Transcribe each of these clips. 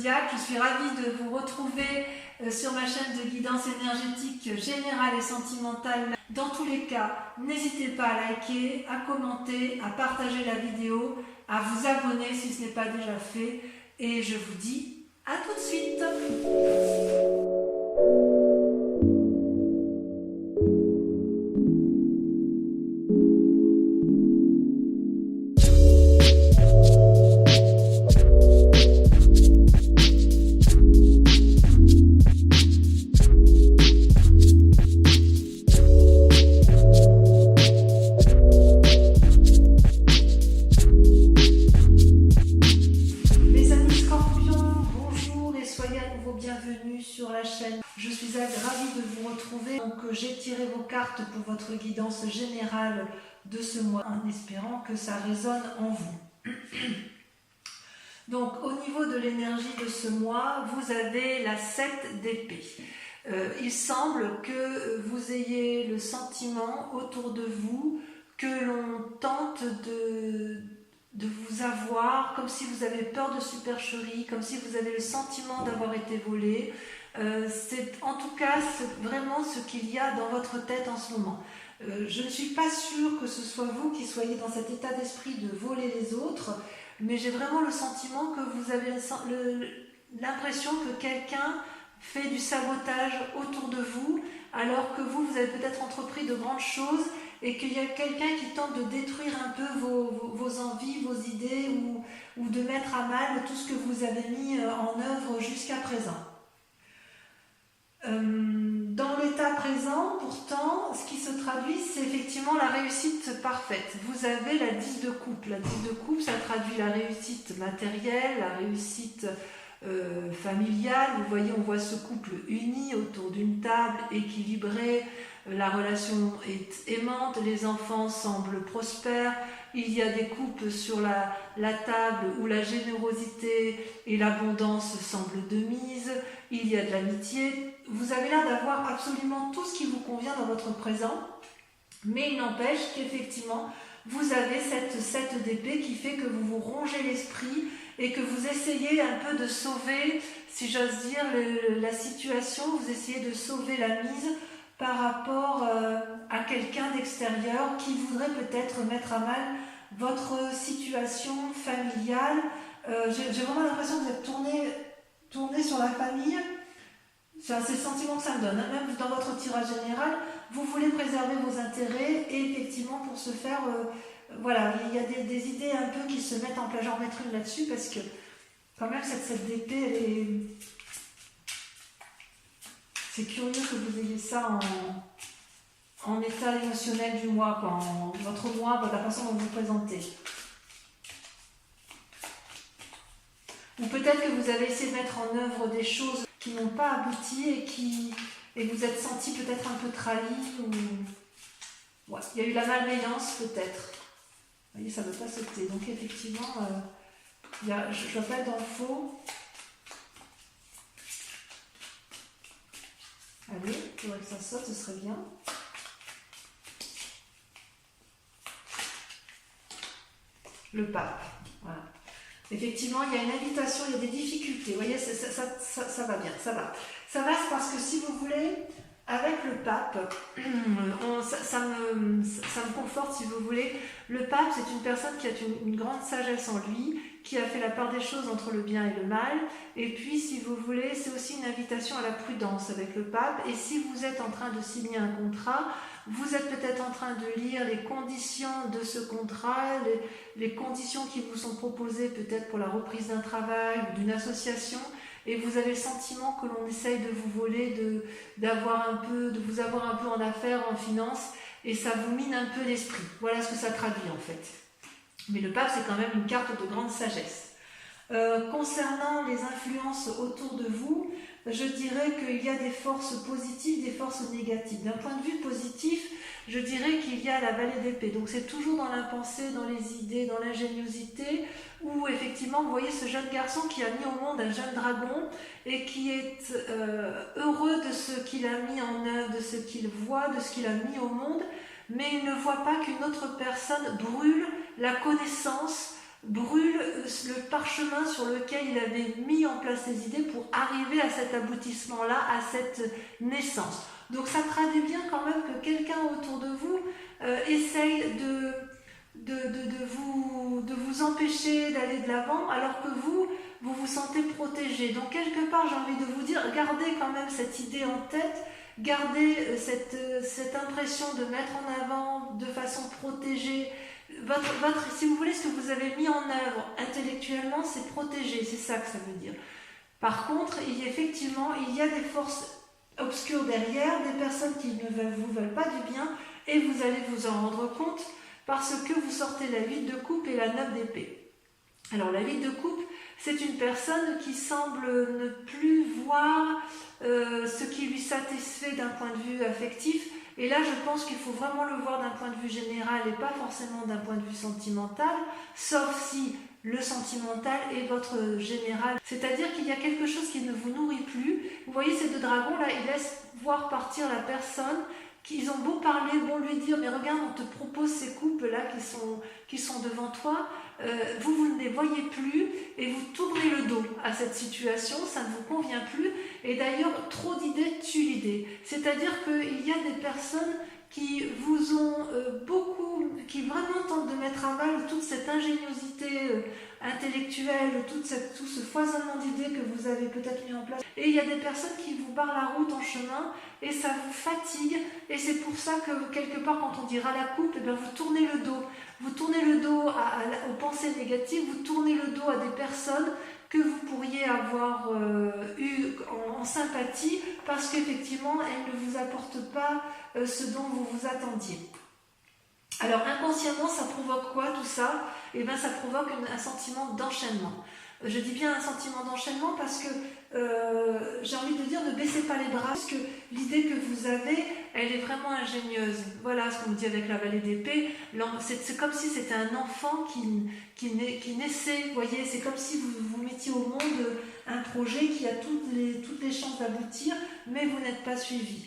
Zodiac. Je suis ravie de vous retrouver sur ma chaîne de guidance énergétique générale et sentimentale. Dans tous les cas, n'hésitez pas à liker, à commenter, à partager la vidéo, à vous abonner si ce n'est pas déjà fait. Et je vous dis à tout de suite. Bienvenue sur la chaîne. Je suis ravie de vous retrouver. Donc j'ai tiré vos cartes pour votre guidance générale de ce mois en espérant que ça résonne en vous. Donc au niveau de l'énergie de ce mois, vous avez la 7 d'épée. Il semble que vous ayez le sentiment autour de vous que l'on tente de vous avoir, comme si vous avez peur de supercherie, comme si vous avez le sentiment d'avoir été volé. C'est en tout cas vraiment ce qu'il y a dans votre tête en ce moment. Je ne suis pas sûre que ce soit vous qui soyez dans cet état d'esprit de voler les autres, mais j'ai vraiment le sentiment que vous avez l'impression que quelqu'un fait du sabotage autour de vous, alors que vous avez peut-être entrepris de grandes choses et qu'il y a quelqu'un qui tente de détruire un peu vos envies, vos idées ou de mettre à mal tout ce que vous avez mis en œuvre jusqu'à présent. Dans l'état présent, pourtant, ce qui se traduit, c'est effectivement la réussite parfaite. Vous avez la 10 de coupe. La 10 de coupe, ça traduit la réussite matérielle, la réussite familiale. Vous voyez, on voit ce couple uni autour d'une table, équilibrée. La relation est aimante, les enfants semblent prospères, il y a des couples sur la table où la générosité et l'abondance semblent de mise, il y a de l'amitié. Vous avez l'air d'avoir absolument tout ce qui vous convient dans votre présent, mais il n'empêche qu'effectivement, vous avez cette 7 d'épée qui fait que vous vous rongez l'esprit et que vous essayez un peu de sauver, si j'ose dire, la situation, vous essayez de sauver la mise par rapport à quelqu'un d'extérieur qui voudrait peut-être mettre à mal votre situation familiale. J'ai vraiment l'impression que vous êtes tourné sur la famille. C'est le sentiment que ça me donne. Même dans votre tirage général, vous voulez préserver vos intérêts et effectivement pour ce faire, voilà, il y a des idées un peu qui se mettent en place. J'en remettrai une là-dessus parce que quand même cette d'épée, elle est... C'est curieux que vous ayez ça en état émotionnel du mois, votre mois, la façon dont vous vous présentez. Ou peut-être que vous avez essayé de mettre en œuvre des choses qui n'ont pas abouti et vous êtes senti peut-être un peu trahi. Ouais, il y a eu la malveillance peut-être. Vous voyez, ça ne veut pas sauter. Donc effectivement, je ne dois pas être dans le faux. Allez, il faudrait que ça saute, ce serait bien. Le pape, voilà. Effectivement, il y a une invitation, il y a des difficultés. Vous voyez, ça va bien, ça va. Ça va, c'est parce que si vous voulez, avec le pape, ça me conforte si vous voulez. Le pape, c'est une personne qui a une grande sagesse en lui, qui a fait la part des choses entre le bien et le mal. Et puis, si vous voulez, c'est aussi une invitation à la prudence avec le pape. Et si vous êtes en train de signer un contrat, vous êtes peut-être en train de lire les conditions de ce contrat, les conditions qui vous sont proposées peut-être pour la reprise d'un travail ou d'une association. Et vous avez le sentiment que l'on essaye de vous voler, de vous avoir un peu en affaires, en finance, et ça vous mine un peu l'esprit. Voilà ce que ça traduit en fait. Mais le pape, c'est quand même une carte de grande sagesse. Concernant les influences autour de vous, je dirais qu'il y a des forces positives, des forces négatives. D'un point de vue positif, je dirais qu'il y a la vallée d'épée. Donc c'est toujours dans la pensée, dans les idées, dans l'ingéniosité, où effectivement, vous voyez ce jeune garçon qui a mis au monde un jeune dragon et qui est heureux de ce qu'il a mis en œuvre, de ce qu'il voit, de ce qu'il a mis au monde, mais il ne voit pas qu'une autre personne brûle la connaissance brûle le parchemin sur lequel il avait mis en place ses idées pour arriver à cet aboutissement-là, à cette naissance. Donc ça traduit bien quand même que quelqu'un autour de vous essaye de vous empêcher d'aller de l'avant, alors que vous vous sentez protégé. Donc quelque part, j'ai envie de vous dire, gardez quand même cette idée en tête, gardez cette impression de mettre en avant de façon protégée. Si vous voulez, ce que vous avez mis en œuvre intellectuellement, c'est protégé, c'est ça que ça veut dire. Par contre, effectivement, il y a des forces obscures derrière, des personnes qui ne vous veulent pas du bien, et vous allez vous en rendre compte parce que vous sortez la 8 de coupe et la 9 d'épée. Alors la 8 de coupe, c'est une personne qui semble ne plus voir ce qui lui satisfait d'un point de vue affectif. Et là, je pense qu'il faut vraiment le voir d'un point de vue général et pas forcément d'un point de vue sentimental, sauf si le sentimental est votre général. C'est-à-dire qu'il y a quelque chose qui ne vous nourrit plus. Vous voyez ces deux dragons là, ils laissent voir partir la personne. Ils ont beau parler, beau lui dire, mais regarde, on te propose ces couples-là qui sont devant toi, vous ne les voyez plus et vous tournez le dos à cette situation, ça ne vous convient plus. Et d'ailleurs, trop d'idées tue l'idée. C'est-à-dire qu'il y a des personnes qui vous ont qui vraiment tentent de mettre à mal toute cette ingéniosité intellectuelle, tout ce foisonnement d'idées que vous avez peut-être mis en place. Et il y a des personnes qui vous barrent la route en chemin et ça vous fatigue. Et c'est pour ça que quelque part, quand on dira la coupe, eh bien, vous tournez le dos. Vous tournez le dos aux pensées négatives, vous tournez le dos à des personnes que vous pourriez avoir eu en sympathie parce qu'effectivement, elles ne vous apportent pas ce dont vous vous attendiez. Alors inconsciemment, ça provoque quoi tout ça? Eh bien, ça provoque un sentiment d'enchaînement. Je dis bien un sentiment d'enchaînement parce que j'ai envie de dire ne baissez pas les bras, parce que l'idée que vous avez, elle est vraiment ingénieuse. Voilà ce qu'on me dit avec la vallée d'épée. C'est comme si c'était un enfant qui naissait, vous voyez, c'est comme si vous mettiez au monde un projet qui a toutes les chances d'aboutir, mais vous n'êtes pas suivi.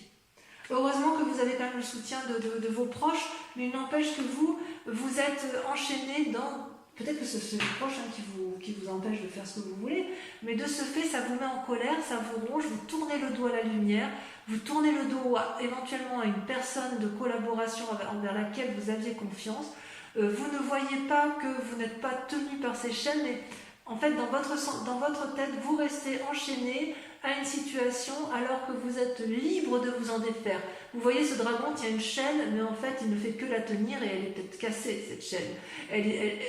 Heureusement que vous avez quand même le soutien de vos proches, mais il n'empêche que vous êtes enchaîné dans... Peut-être que c'est les proches qui vous empêchent de faire ce que vous voulez, mais de ce fait, ça vous met en colère, ça vous ronge, vous tournez le dos à la lumière, vous tournez le dos éventuellement à une personne de collaboration envers laquelle vous aviez confiance. Vous ne voyez pas que vous n'êtes pas tenu par ces chaînes, mais en fait, dans votre tête, vous restez enchaîné à une situation alors que vous êtes libre de vous en défaire. Vous voyez, ce dragon tient une chaîne, mais en fait, il ne fait que la tenir et elle est peut-être cassée, cette chaîne.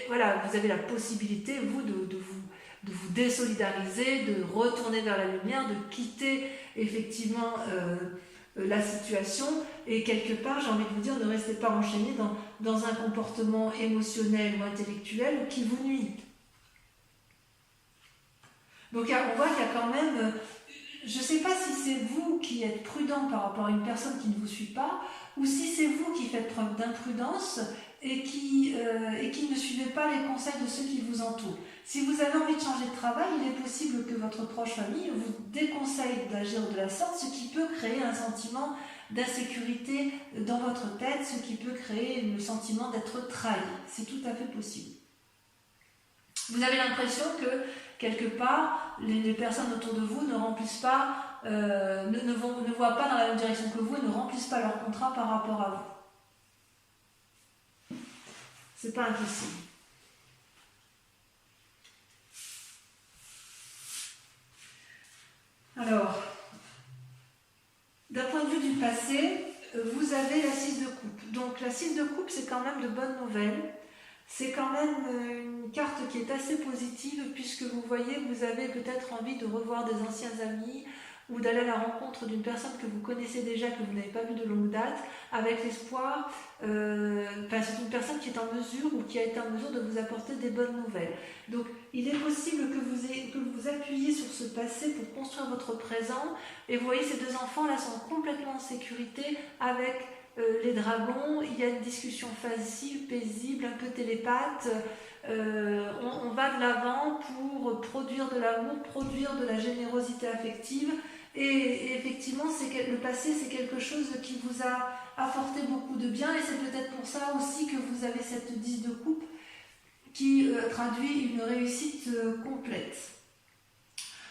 Voilà, vous avez la possibilité, vous, de vous désolidariser, de retourner vers la lumière, de quitter effectivement la situation. Et quelque part, j'ai envie de vous dire, ne restez pas enchaîné dans un comportement émotionnel ou intellectuel qui vous nuit. Donc on voit qu'il y a quand même, je ne sais pas si c'est vous qui êtes prudent par rapport à une personne qui ne vous suit pas, ou si c'est vous qui faites preuve d'imprudence et qui ne suivez pas les conseils de ceux qui vous entourent. Si vous avez envie de changer de travail, il est possible que votre proche famille vous déconseille d'agir de la sorte, ce qui peut créer un sentiment d'insécurité dans votre tête, ce qui peut créer le sentiment d'être trahi. C'est tout à fait possible. Vous avez l'impression que, quelque part, les personnes autour de vous ne remplissent pas, ne voient pas dans la même direction que vous et ne remplissent pas leur contrat par rapport à vous. C'est pas impossible. Alors, d'un point de vue du passé, vous avez la 6 de coupe. Donc la 6 de coupe, c'est quand même de bonnes nouvelles. C'est quand même une carte qui est assez positive puisque vous voyez, vous avez peut-être envie de revoir des anciens amis ou d'aller à la rencontre d'une personne que vous connaissez déjà, que vous n'avez pas vue de longue date, avec l'espoir, c'est une personne qui est en mesure ou qui a été en mesure de vous apporter des bonnes nouvelles. Donc il est possible que vous appuyiez sur ce passé pour construire votre présent. Et vous voyez, ces deux enfants-là sont complètement en sécurité avec les dragons. Il y a une discussion facile, paisible, un peu télépathe. On va de l'avant pour produire de l'amour, produire de la générosité affective. Et effectivement, le passé, c'est quelque chose qui vous a apporté beaucoup de bien. Et c'est peut-être pour ça aussi que vous avez cette 10 de coupe. qui traduit une réussite complète.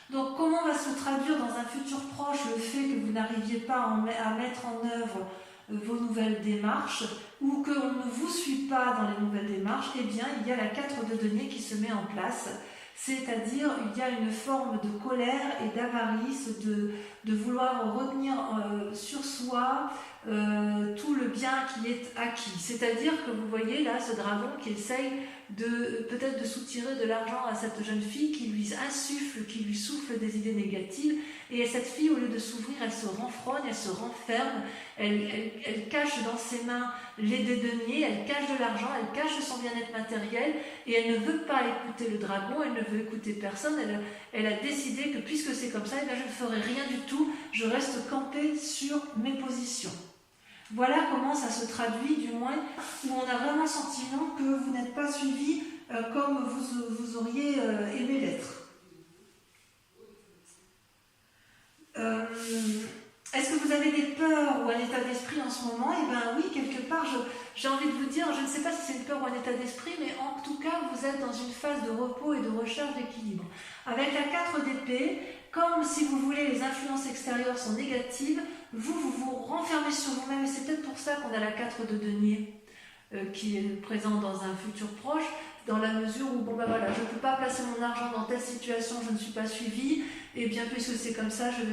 Donc comment va se traduire dans un futur proche le fait que vous n'arriviez pas à mettre en œuvre vos nouvelles démarches ou qu'on ne vous suit pas dans les nouvelles démarches? Eh bien, il y a la 4 de denier qui se met en place, c'est-à-dire il y a une forme de colère et d'avarice, de vouloir retenir sur soi tout le bien qui est acquis. C'est-à-dire que vous voyez là ce dragon qui essaye peut-être de soutirer de l'argent à cette jeune fille, qui lui insuffle, qui lui souffle des idées négatives, et cette fille, au lieu de s'ouvrir, elle se renfrogne, elle se renferme, elle cache dans ses mains des deniers, elle cache de l'argent, elle cache son bien-être matériel, et elle ne veut pas écouter le dragon, elle ne veut écouter personne, elle a décidé que puisque c'est comme ça, eh bien, je ne ferai rien du tout, je reste campée sur mes positions. Voilà comment ça se traduit, du moins, où on a vraiment le sentiment que vous n'êtes pas suivi comme vous auriez aimé l'être. Est-ce que vous avez des peurs ou un état d'esprit en ce moment? Eh bien oui, quelque part, j'ai envie de vous dire, je ne sais pas si c'est une peur ou un état d'esprit, mais en tout cas, vous êtes dans une phase de repos et de recherche d'équilibre. Avec la 4 d'épée, comme si vous voulez, les influences extérieures sont négatives, vous renfermez sur vous-même, et c'est peut-être pour ça qu'on a la 4 de denier qui est présente dans un futur proche, dans la mesure où, bon ben voilà, je ne peux pas placer mon argent dans telle situation, je ne suis pas suivie, et bien puisque c'est comme ça, je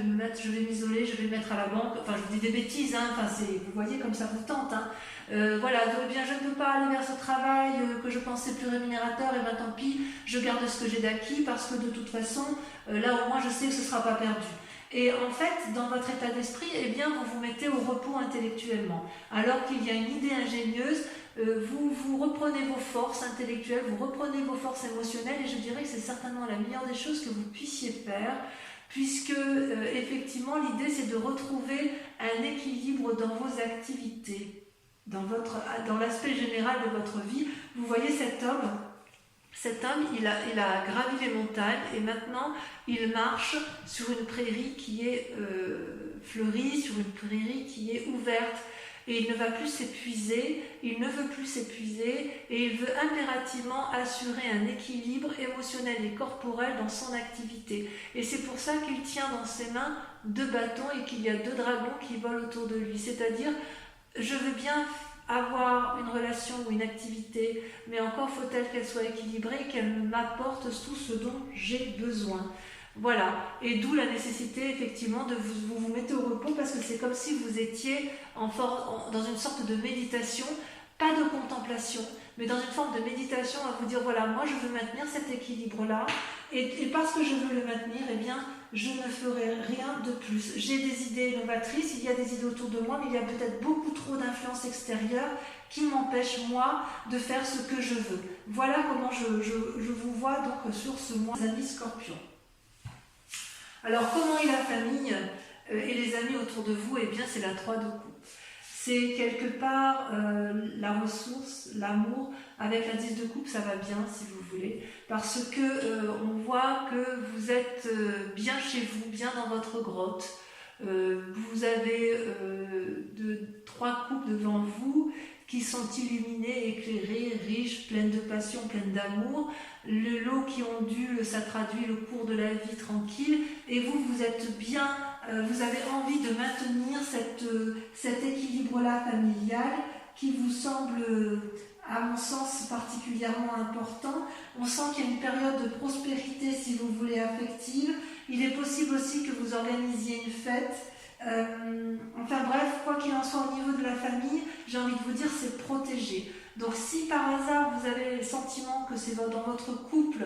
vais m'isoler, je vais me mettre à la banque, enfin je vous dis des bêtises, hein, enfin, vous voyez comme ça vous tente, hein. Voilà, donc, bien je ne peux pas aller vers ce travail que je pensais plus rémunérateur, et bien tant pis, je garde ce que j'ai d'acquis, parce que de toute façon, là au moins je sais que ce ne sera pas perdu. Et en fait, dans votre état d'esprit, eh bien, vous vous mettez au repos intellectuellement. Alors qu'il y a une idée ingénieuse, vous reprenez vos forces intellectuelles, vous reprenez vos forces émotionnelles, et je dirais que c'est certainement la meilleure des choses que vous puissiez faire, puisque effectivement, l'idée c'est de retrouver un équilibre dans vos activités, dans l'aspect général de votre vie. Vous voyez cet homme, il a gravi les montagnes et maintenant il marche sur une prairie qui est fleurie, sur une prairie qui est ouverte, et il ne va plus s'épuiser, il ne veut plus s'épuiser, et il veut impérativement assurer un équilibre émotionnel et corporel dans son activité. Et c'est pour ça qu'il tient dans ses mains 2 bâtons et qu'il y a 2 dragons qui volent autour de lui. C'est-à-dire, je veux bien avoir une relation ou une activité, mais encore faut-elle qu'elle soit équilibrée, qu'elle m'apporte tout ce dont j'ai besoin. Voilà, et d'où la nécessité effectivement de vous mettre au repos, parce que c'est comme si vous étiez dans une sorte de méditation, pas de contemplation, mais dans une forme de méditation à vous dire voilà, moi je veux maintenir cet équilibre-là, et parce que je veux le maintenir, eh bien je ne ferai rien de plus. J'ai des idées novatrices, il y a des idées autour de moi, mais il y a peut-être beaucoup trop d'influences extérieures qui m'empêchent moi de faire ce que je veux. Voilà comment je vous vois donc sur ce mois, les amis Scorpions. Alors, comment est la famille et les amis autour de vous? Eh bien, c'est la 3 de coupe. C'est quelque part la ressource, l'amour. Avec la 10 de coupe, ça va bien, si vous voulez. Parce que on voit que vous êtes bien chez vous, bien dans votre grotte. Vous avez 3 coupes devant vous qui sont illuminées, éclairées, riches, pleines de passion, pleines d'amour. Le lot qui ondule, ça traduit le cours de la vie tranquille. Et vous êtes bien, vous avez envie de maintenir cet équilibre-là familial qui vous semble, à mon sens, particulièrement important. On sent qu'il y a une période de prospérité, si vous voulez, affective. Il est possible aussi que vous organisiez une fête. Enfin bref, quoi qu'il en soit, au niveau de la famille, j'ai envie de vous dire, c'est protégé. Donc si par hasard vous avez le sentiment que c'est dans votre couple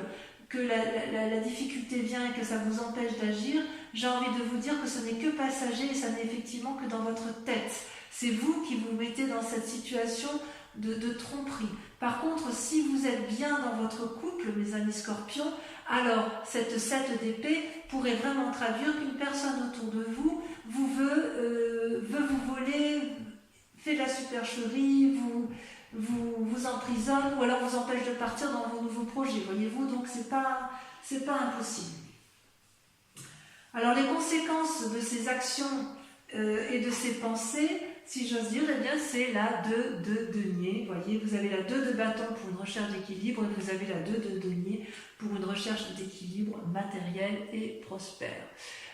que la difficulté vient et que ça vous empêche d'agir, j'ai envie de vous dire que ce n'est que passager, et ça n'est effectivement que dans votre tête. C'est vous qui vous mettez dans cette situation de tromperie. Par contre, si vous êtes bien dans votre couple, mes amis Scorpions, alors cette 7 d'épée pourrait vraiment traduire qu'une personne autour de vous veut vous voler, fait de la supercherie, vous emprisonne, ou alors vous empêche de partir dans vos nouveaux projets, voyez-vous, donc c'est pas impossible. Alors les conséquences de ces actions et de ses pensées, si j'ose dire, eh bien c'est la 2 de denier. Vous voyez, vous avez la 2 de bâton pour une recherche d'équilibre et vous avez la 2 de denier pour une recherche d'équilibre matériel et prospère.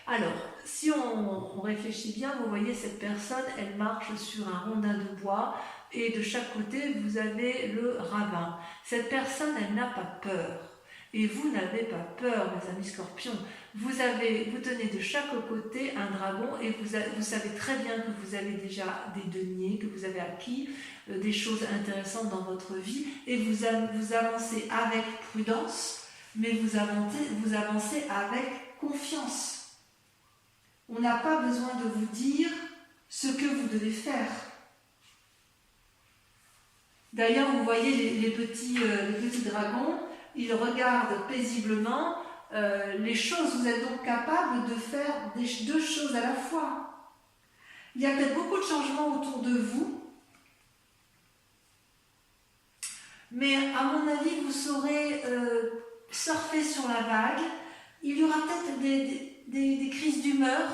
Alors, si on réfléchit bien, vous voyez cette personne, elle marche sur un rondin de bois et de chaque côté, vous avez le ravin. Cette personne, elle n'a pas peur. Et vous n'avez pas peur, mes amis scorpions. Vous tenez de chaque côté un dragon et vous savez très bien que vous avez déjà des deniers, que vous avez acquis des choses intéressantes dans votre vie et vous avancez avec prudence, mais vous avancez avec confiance. On n'a pas besoin de vous dire ce que vous devez faire. D'ailleurs, vous voyez les petits dragons, ils regardent paisiblement les choses. Vous êtes donc capable de faire deux choses à la fois. Il y a peut-être beaucoup de changements autour de vous, mais à mon avis, vous saurez surfer sur la vague. Il y aura peut-être des crises d'humeur,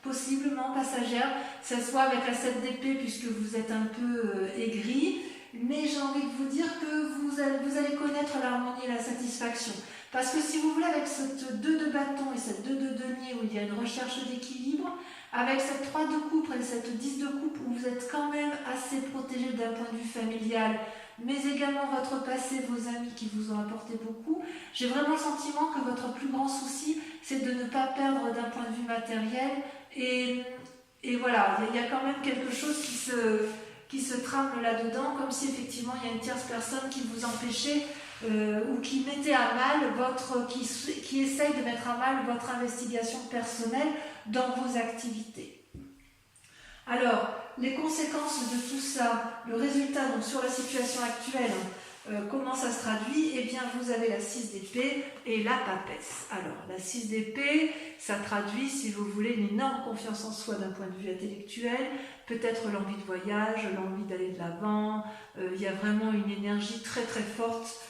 possiblement passagères, que ce soit avec la 7 d'épée, puisque vous êtes un peu aigri. Mais j'ai envie de vous dire que vous allez connaître l'harmonie et la satisfaction. Parce que si vous voulez, avec cette 2 de bâton et cette 2 de denier où il y a une recherche d'équilibre, avec cette 3 de coupe et cette 10 de coupe où vous êtes quand même assez protégé d'un point de vue familial, mais également votre passé, vos amis qui vous ont apporté beaucoup, j'ai vraiment le sentiment que votre plus grand souci, c'est de ne pas perdre d'un point de vue matériel. Et voilà, il y a quand même quelque chose qui se trame là-dedans, comme si effectivement il y a une tierce personne qui vous empêchait ou qui mettait à mal qui essaye de mettre à mal votre investigation personnelle dans vos activités. Alors, les conséquences de tout ça, le résultat donc sur la situation actuelle, comment ça se traduit? Eh bien, vous avez la 6 d'épée et la papesse. Alors, la 6 d'épée, ça traduit, si vous voulez, une énorme confiance en soi d'un point de vue intellectuel, peut-être l'envie de voyage, l'envie d'aller de l'avant. Il y a vraiment une énergie très très forte.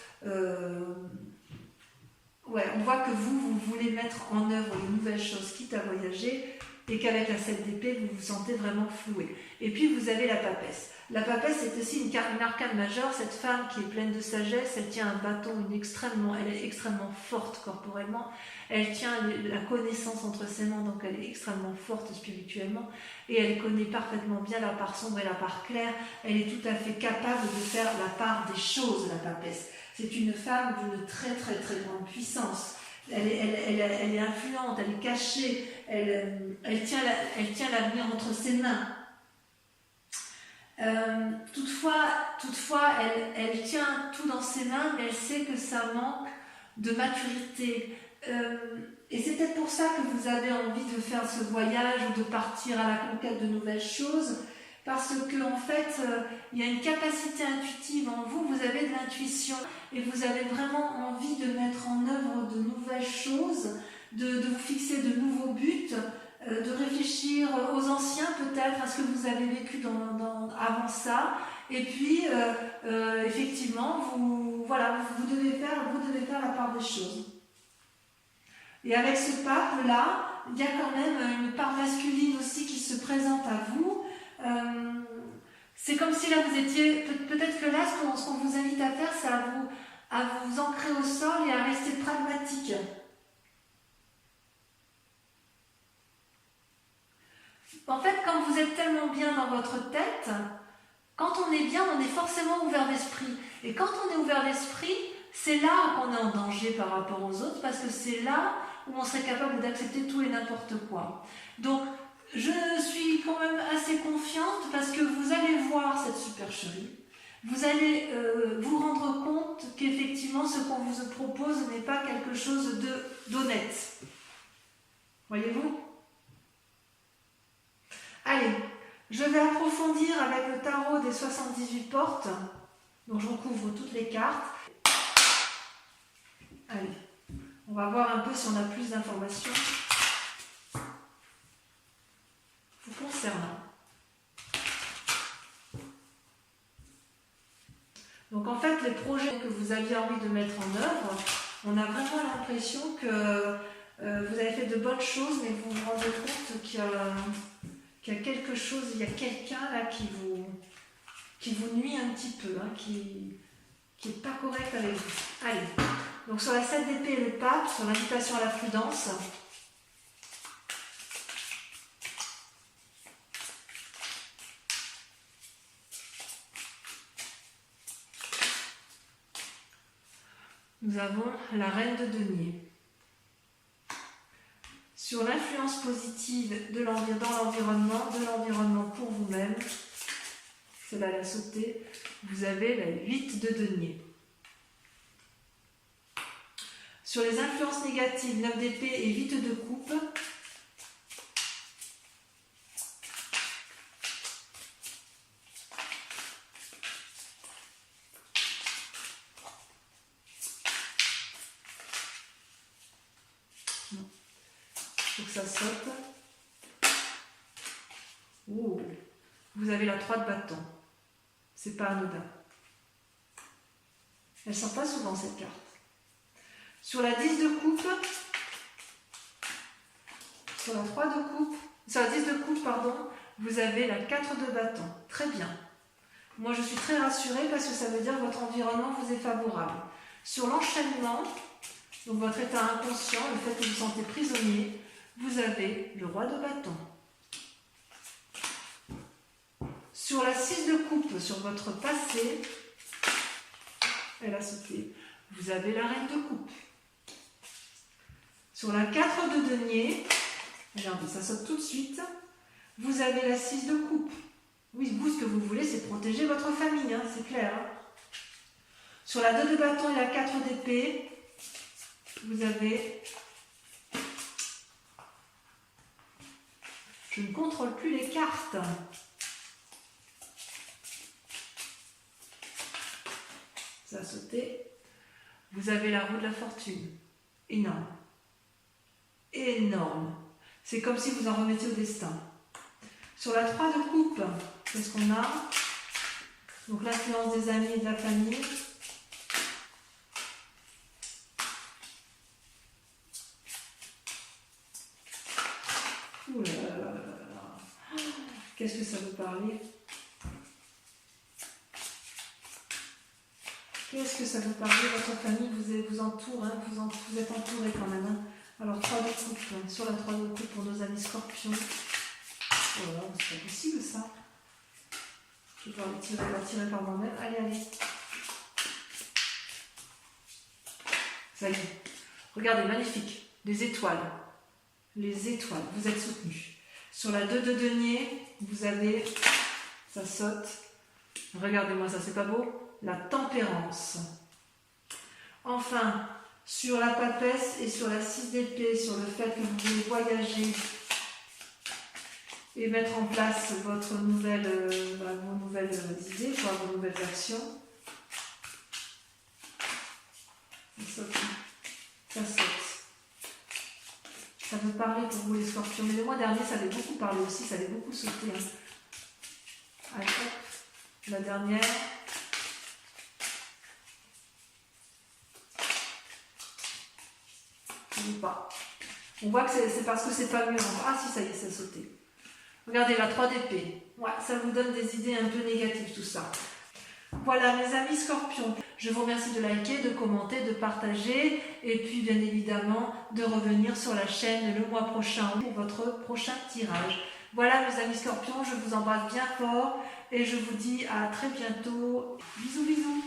Ouais, on voit que vous voulez mettre en œuvre de nouvelles choses, quitte à voyager, et qu'avec la 7 d'épée, vous vous sentez vraiment floué. Et puis, vous avez la papesse. La papesse est aussi une arcane majeure. Cette femme qui est pleine de sagesse, elle tient un bâton, elle est extrêmement forte corporellement. Elle tient la connaissance entre ses mains, donc elle est extrêmement forte spirituellement. Et elle connaît parfaitement bien la part sombre et la part claire. Elle est tout à fait capable de faire la part des choses, la papesse. C'est une femme d'une très très très grande puissance. Elle est influente, elle est cachée, elle tient l'avenir entre ses mains. Toutefois, elle tient tout dans ses mains, mais elle sait que ça manque de maturité. Et c'est peut-être pour ça que vous avez envie de faire ce voyage ou de partir à la conquête de nouvelles choses, parce que en fait, il y a une capacité intuitive en vous, vous avez de l'intuition et vous avez vraiment envie de mettre en œuvre de nouvelles choses, de vous fixer de nouveaux buts, de réfléchir aux anciens peut-être, à ce que vous avez vécu avant ça, et puis effectivement, vous devez faire la part des choses. Et avec ce pape-là, il y a quand même une part masculine aussi qui se présente à vous. C'est comme si là vous étiez, peut-être que là ce qu'on vous invite à faire, c'est à vous ancrer au sol et à rester pragmatique. En fait, quand vous êtes tellement bien dans votre tête, quand on est bien, on est forcément ouvert d'esprit. Et quand on est ouvert d'esprit, c'est là qu'on est en danger par rapport aux autres, parce que c'est là où on serait capable d'accepter tout et n'importe quoi. Donc, je suis quand même assez confiante parce que vous allez voir cette supercherie. Vous allez vous rendre compte qu'effectivement, ce qu'on vous propose n'est pas quelque chose d'honnête. Voyez-vous ? Allez, je vais approfondir avec le tarot des 78 portes. Donc, je recouvre toutes les cartes. Allez, on va voir un peu si on a plus d'informations vous concernant. Donc en fait, les projets que vous aviez envie de mettre en œuvre, on a vraiment l'impression que vous avez fait de bonnes choses, mais vous vous rendez compte qu'il qu'il y a quelque chose, il y a quelqu'un là qui vous nuit un petit peu, hein, qui n'est pas correct avec vous. Allez, donc sur la 7 d'épée et le pape, sur l'invitation à la prudence, nous avons la reine de denier. Sur l'influence positive dans l'environnement pour vous-même, celle-là elle a sauté, vous avez la 8 de denier. Sur les influences négatives, 9 d'épée et 8 de coupe, faut que ça saute. Oh, vous avez la 3 de bâton. C'est pas anodin. Elle sort pas souvent cette carte. Sur la 10 de coupe, sur la 3 de coupe, sur la 10 de coupe, pardon, vous avez la 4 de bâton. Très bien. Moi, je suis très rassurée parce que ça veut dire que votre environnement vous est favorable. Sur l'enchaînement, donc votre état inconscient, le fait que vous vous sentez prisonnier, vous avez le roi de bâton. Sur la 6 de coupe, sur votre passé, elle a sauté, vous avez la reine de coupe. Sur la 4 de denier, regardez, ça saute tout de suite, vous avez la 6 de coupe. Oui, vous, ce que vous voulez, c'est protéger votre famille, hein, c'est clair. Hein. Sur la 2 de bâton et la 4 d'épée, vous avez... Je ne contrôle plus les cartes. Ça a sauté. Vous avez la roue de la fortune. Énorme. Énorme. C'est comme si vous en remettiez au destin. Sur la 3 de coupe, qu'est-ce qu'on a? Donc l'influence des amis et de la famille. Ouh là là là là là. Qu'est-ce que ça veut parler? Qu'est-ce que ça veut parler? Votre famille vous entoure, hein, vous êtes entouré quand même. Hein. Alors 3 de coupe, hein, sur la 3 de coupe pour nos amis scorpions. Oh là là, c'est pas possible ça. Je vais pouvoir la tirer par moi-même. Allez, allez. Ça y est. Regardez, magnifique. Les étoiles. Les étoiles, vous êtes soutenus. Sur la 2 de denier, vous avez, ça saute. Regardez-moi ça, c'est pas beau? La tempérance. Enfin, sur la papesse et sur la 6 d'épée, sur le fait que vous voulez voyager et mettre en place vos nouvelles idées, vos nouvelles actions. Ça saute. Ça saute. Ça veut parler pour vous les scorpions. Mais le mois dernier, ça avait beaucoup parlé aussi, ça avait beaucoup sauté. Hein. Allez, hop. La dernière. Ou pas. On voit que c'est parce que c'est pas mûr. Ah si, ça y est, ça a sauté. Regardez, la 3 d'épée. Ouais, ça vous donne des idées un peu négatives tout ça. Voilà mes amis scorpions. Je vous remercie de liker, de commenter, de partager et puis bien évidemment de revenir sur la chaîne le mois prochain pour votre prochain tirage. Voilà mes amis scorpions, je vous embrasse bien fort et je vous dis à très bientôt. Bisous bisous.